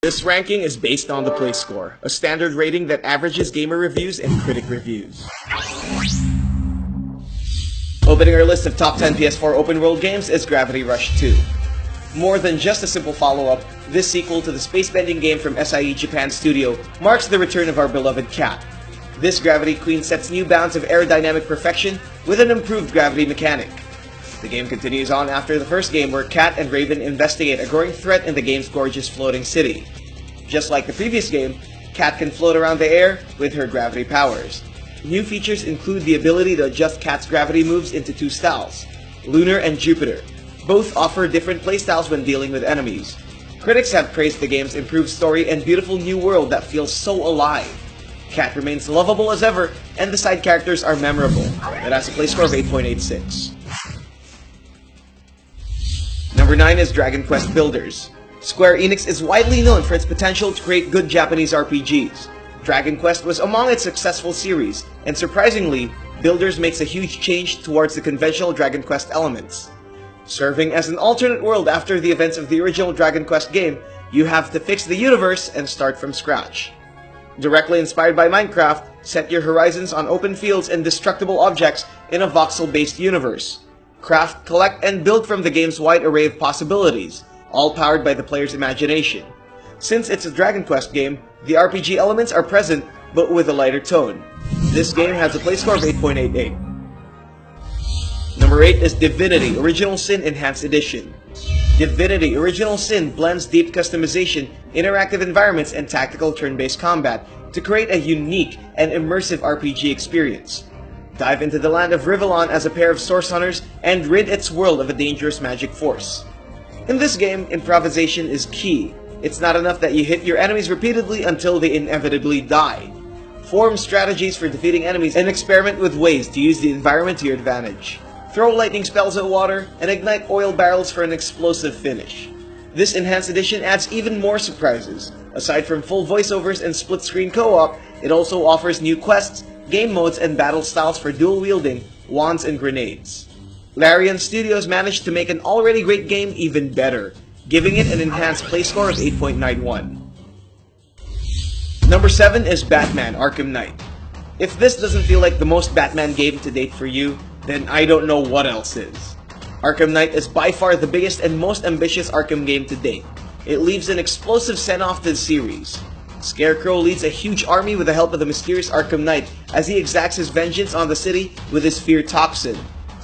This ranking is based on the Play Score, a standard rating that averages gamer reviews and critic reviews. Opening our list of top 10 PS4 open-world games is Gravity Rush 2. More than just a simple follow-up, this sequel to the space-bending game from SIE Japan Studio marks the return of our beloved Cat. This Gravity Queen sets new bounds of aerodynamic perfection with an improved gravity mechanic. The game continues on after the first game, where Cat and Raven investigate a growing threat in the game's gorgeous floating city. Just like the previous game, Cat can float around the air with her gravity powers. New features include the ability to adjust Cat's gravity moves into two styles, Lunar and Jupiter. Both offer different playstyles when dealing with enemies. Critics have praised the game's improved story and beautiful new world that feels so alive. Cat remains lovable as ever, and the side characters are memorable. It has a play score of 8.86. Number 9 is Dragon Quest Builders. Square Enix is widely known for its potential to create good Japanese RPGs. Dragon Quest was among its successful series, and surprisingly, Builders makes a huge change towards the conventional Dragon Quest elements. Serving as an alternate world after the events of the original Dragon Quest game, you have to fix the universe and start from scratch. Directly inspired by Minecraft, set your horizons on open fields and destructible objects in a voxel-based universe. Craft, collect, and build from the game's wide array of possibilities, all powered by the player's imagination. Since it's a Dragon Quest game, the RPG elements are present, but with a lighter tone. This game has a play score of 8.88. Number 8 is Divinity Original Sin Enhanced Edition. Divinity Original Sin blends deep customization, interactive environments, and tactical turn-based combat to create a unique and immersive RPG experience. Dive into the land of Rivellon as a pair of source hunters and rid its world of a dangerous magic force. In this game, improvisation is key. It's not enough that you hit your enemies repeatedly until they inevitably die. Form strategies for defeating enemies and experiment with ways to use the environment to your advantage. Throw lightning spells at water and ignite oil barrels for an explosive finish. This enhanced edition adds even more surprises. Aside from full voiceovers and split-screen co-op, it also offers new quests, game modes, and battle styles for dual-wielding, wands, and grenades. Larian Studios managed to make an already great game even better, giving it an enhanced play score of 8.91. Number 7 is Batman Arkham Knight. If this doesn't feel like the most Batman game to date for you, then I don't know what else is. Arkham Knight is by far the biggest and most ambitious Arkham game to date. It leaves an explosive send-off to the series. Scarecrow leads a huge army with the help of the mysterious Arkham Knight as he exacts his vengeance on the city with his fear toxin.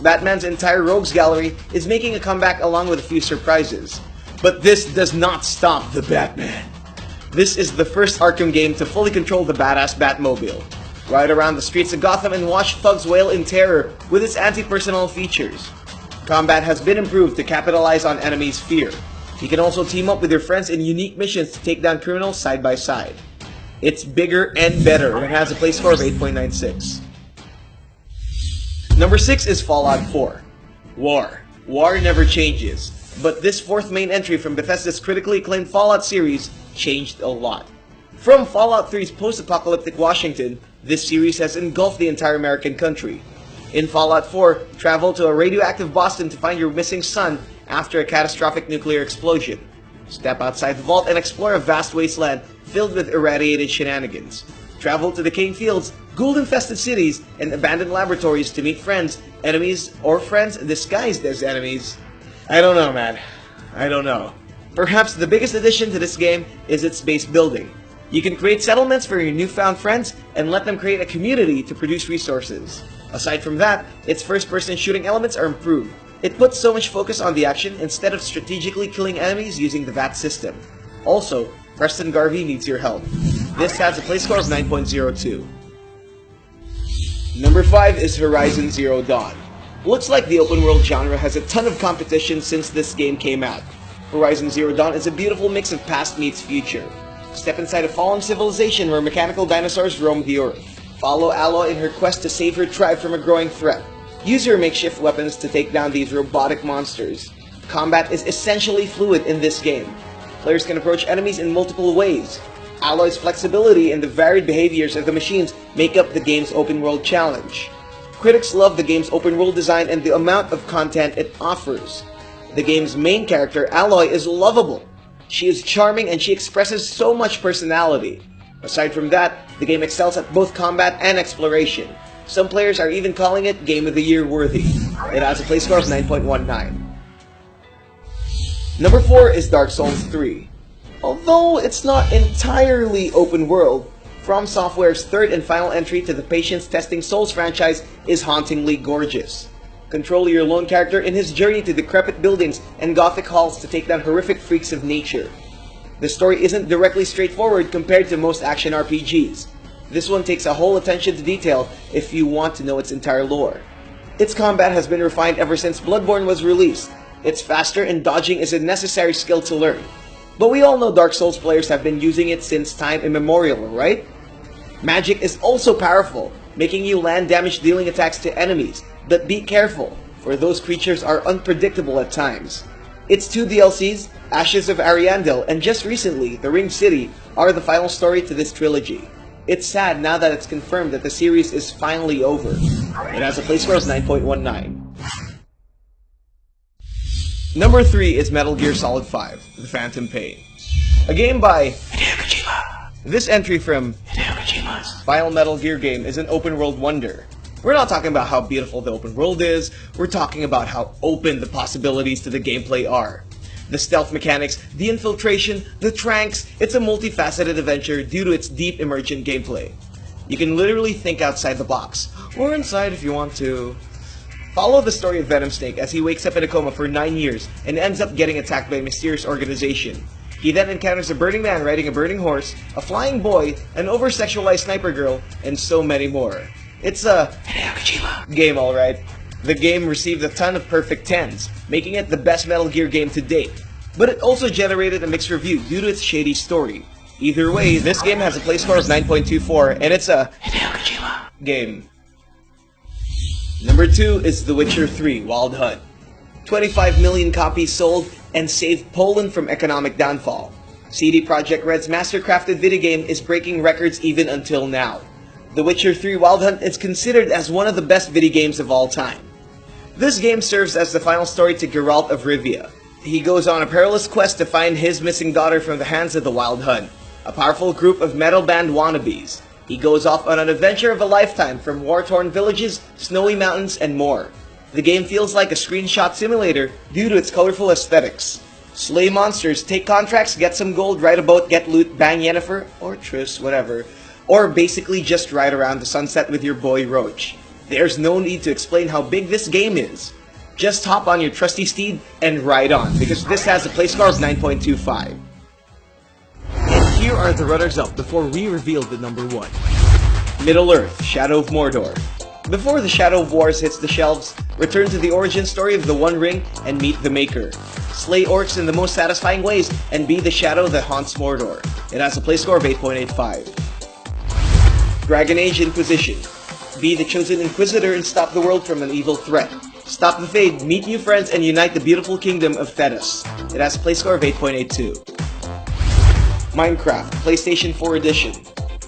Batman's entire rogues gallery is making a comeback along with a few surprises. But this does not stop the Batman. This is the first Arkham game to fully control the badass Batmobile. Ride around the streets of Gotham and watch thugs wail in terror with its anti-personnel features. Combat has been improved to capitalize on enemies' fear. You can also team up with your friends in unique missions to take down criminals side by side. It's bigger and better and has a play score of 8.96. Number 6 is Fallout 4. War. War never changes. But this fourth main entry from Bethesda's critically acclaimed Fallout series changed a lot. From Fallout 3's post-apocalyptic Washington, this series has engulfed the entire American country. In Fallout 4, travel to a radioactive Boston to find your missing son after a catastrophic nuclear explosion. Step outside the vault and explore a vast wasteland filled with irradiated shenanigans. Travel to decaying fields, ghoul-infested cities, and abandoned laboratories to meet friends, enemies, or friends disguised as enemies. I don't know, man. I don't know. Perhaps the biggest addition to this game is its base building. You can create settlements for your newfound friends and let them create a community to produce resources. Aside from that, its first-person shooting elements are improved. It puts so much focus on the action instead of strategically killing enemies using the VAT system. Also, Preston Garvey needs your help. This has a play score of 9.02. Number 5 is Horizon Zero Dawn. Looks like the open world genre has a ton of competition since this game came out. Horizon Zero Dawn is a beautiful mix of past meets future. Step inside a fallen civilization where mechanical dinosaurs roam the earth. Follow Aloy in her quest to save her tribe from a growing threat. Use your makeshift weapons to take down these robotic monsters. Combat is essentially fluid in this game. Players can approach enemies in multiple ways. Aloy's flexibility and the varied behaviors of the machines make up the game's open world challenge. Critics love the game's open world design and the amount of content it offers. The game's main character, Aloy, is lovable. She is charming and she expresses so much personality. Aside from that, the game excels at both combat and exploration. Some players are even calling it Game of the Year worthy. It has a play score of 9.19. Number 4 is Dark Souls 3. Although it's not entirely open world, From Software's third and final entry to the patience-testing Souls franchise is hauntingly gorgeous. Control your lone character in his journey to decrepit buildings and gothic halls to take down horrific freaks of nature. The story isn't directly straightforward compared to most action RPGs. This one takes a whole attention to detail if you want to know its entire lore. Its combat has been refined ever since Bloodborne was released. It's faster and dodging is a necessary skill to learn. But we all know Dark Souls players have been using it since time immemorial, right? Magic is also powerful, making you land damage-dealing attacks to enemies. But be careful, for those creatures are unpredictable at times. Its 2 DLCs, Ashes of Ariandel and just recently, The Ringed City, are the final story to this trilogy. It's sad now that it's confirmed that the series is finally over. It has a play score of 9.19. Number 3 is Metal Gear Solid 5, The Phantom Pain. A game by Hideo Kojima. This entry from Hideo Kojima's final Metal Gear game is an open world wonder. We're not talking about how beautiful the open world is, we're talking about how open the possibilities to the gameplay are. The stealth mechanics, the infiltration, the tranks, it's a multifaceted adventure due to its deep emergent gameplay. You can literally think outside the box, or inside if you want to. Follow the story of Venom Snake as he wakes up in a coma for 9 years and ends up getting attacked by a mysterious organization. He then encounters a burning man riding a burning horse, a flying boy, an over-sexualized sniper girl, and so many more. It's a Hideo Kojima game, alright. The game received a ton of perfect 10s, making it the best Metal Gear game to date. But it also generated a mixed review due to its shady story. Either way, this game has a play score of 9.24, and it's a Hideo Kojima game. Number 2 is The Witcher 3 Wild Hunt. 25 million copies sold and saved Poland from economic downfall. CD Projekt Red's master-crafted video game is breaking records even until now. The Witcher 3 Wild Hunt is considered as one of the best video games of all time. This game serves as the final story to Geralt of Rivia. He goes on a perilous quest to find his missing daughter from the hands of the Wild Hunt, a powerful group of metal band wannabes. He goes off on an adventure of a lifetime from war-torn villages, snowy mountains, and more. The game feels like a screenshot simulator due to its colorful aesthetics. Slay monsters, take contracts, get some gold, ride a boat, get loot, bang Yennefer, or Triss, whatever. Or basically just ride around the sunset with your boy Roach. There's no need to explain how big this game is. Just hop on your trusty steed and ride on, because this has a play score of 9.25. And here are the runners-up before we reveal the number 1. Middle-earth, Shadow of Mordor. Before the Shadow of Wars hits the shelves, return to the origin story of the One Ring and meet the Maker. Slay orcs in the most satisfying ways and be the shadow that haunts Mordor. It has a play score of 8.85. Dragon Age Inquisition. Be the chosen Inquisitor and stop the world from an evil threat. Stop the Fade, meet new friends, and unite the beautiful kingdom of Thedas. It has a play score of 8.82. Minecraft, PlayStation 4 Edition.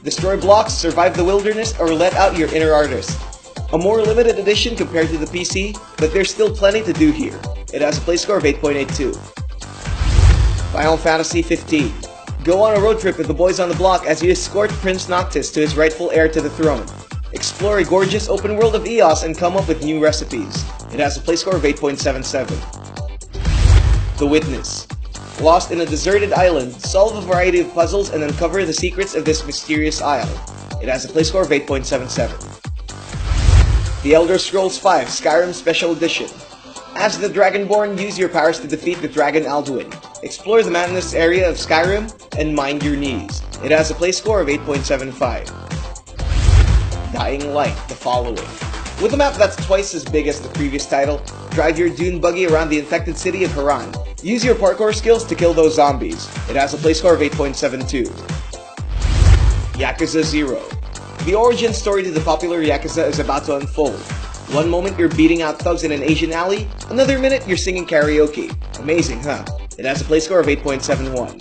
Destroy blocks, survive the wilderness, or let out your inner artist. A more limited edition compared to the PC, but there's still plenty to do here. It has a play score of 8.82. Final Fantasy 15. Go on a road trip with the boys on the block as you escort Prince Noctis to his rightful heir to the throne. Explore a gorgeous open world of Eos and come up with new recipes. It has a play score of 8.77. The Witness. Lost in a deserted island, solve a variety of puzzles and uncover the secrets of this mysterious isle. It has a play score of 8.77. The Elder Scrolls V Skyrim Special Edition. As the Dragonborn, use your powers to defeat the Dragon Alduin. Explore the mountainous area of Skyrim and mind your knees. It has a play score of 8.75. Dying Light, The Following. With a map that's twice as big as the previous title, drive your dune buggy around the infected city of Haran. Use your parkour skills to kill those zombies. It has a play score of 8.72. Yakuza 0. The origin story to the popular Yakuza is about to unfold. One moment you're beating out thugs in an Asian alley, another minute you're singing karaoke. Amazing, huh? It has a play score of 8.71.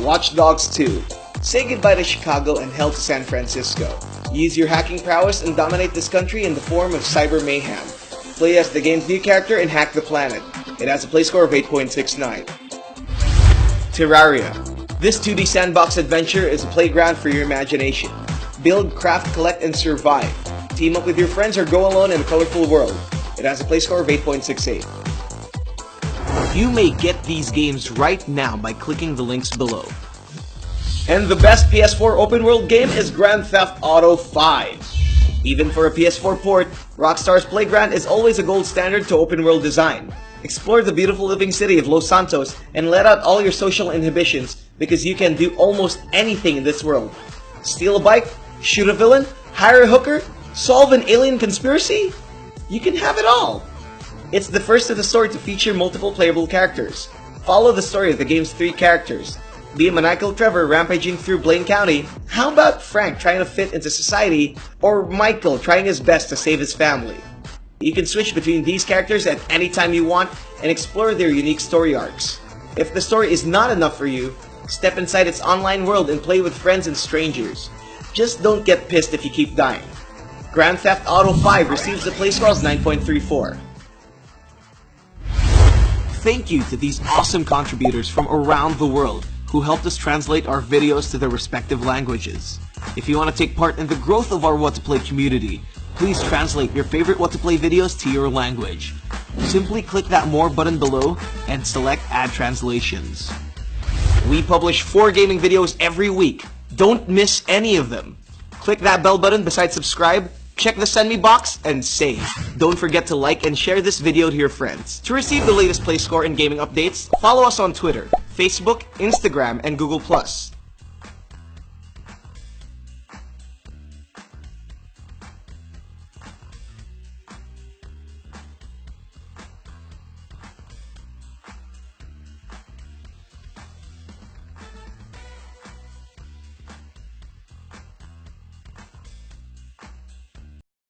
Watch Dogs 2. Say goodbye to Chicago and hell to San Francisco. Use your hacking prowess and dominate this country in the form of cyber mayhem. Play as the game's new character and hack the planet. It has a play score of 8.69. Terraria. This 2D sandbox adventure is a playground for your imagination. Build, craft, collect, and survive. Team up with your friends or go alone in a colorful world. It has a play score of 8.68. You may get these games right now by clicking the links below. And the best PS4 open world game is Grand Theft Auto 5. Even for a PS4 port, Rockstar's Playground is always a gold standard to open world design. Explore the beautiful living city of Los Santos and let out all your social inhibitions because you can do almost anything in this world. Steal a bike, shoot a villain, hire a hooker, solve an alien conspiracy? You can have it all! It's the first of the story to feature multiple playable characters. Follow the story of the game's 3 characters. Be a maniacal Trevor rampaging through Blaine County? How about Frank trying to fit into society? Or Michael trying his best to save his family? You can switch between these characters at any time you want and explore their unique story arcs. If the story is not enough for you, step inside its online world and play with friends and strangers. Just don't get pissed if you keep dying. Grand Theft Auto 5 receives the play score of 9.34. Thank you to these awesome contributors from around the world who helped us translate our videos to their respective languages. If you want to take part in the growth of our What to Play community, please translate your favorite What to Play videos to your language. Simply click that More button below and select Add Translations. We publish 4 gaming videos every week. Don't miss any of them. Click that bell button beside subscribe, check the send me box, and save. Don't forget to like and share this video to your friends. To receive the latest play score and gaming updates, follow us on Twitter, Facebook, Instagram, and Google+.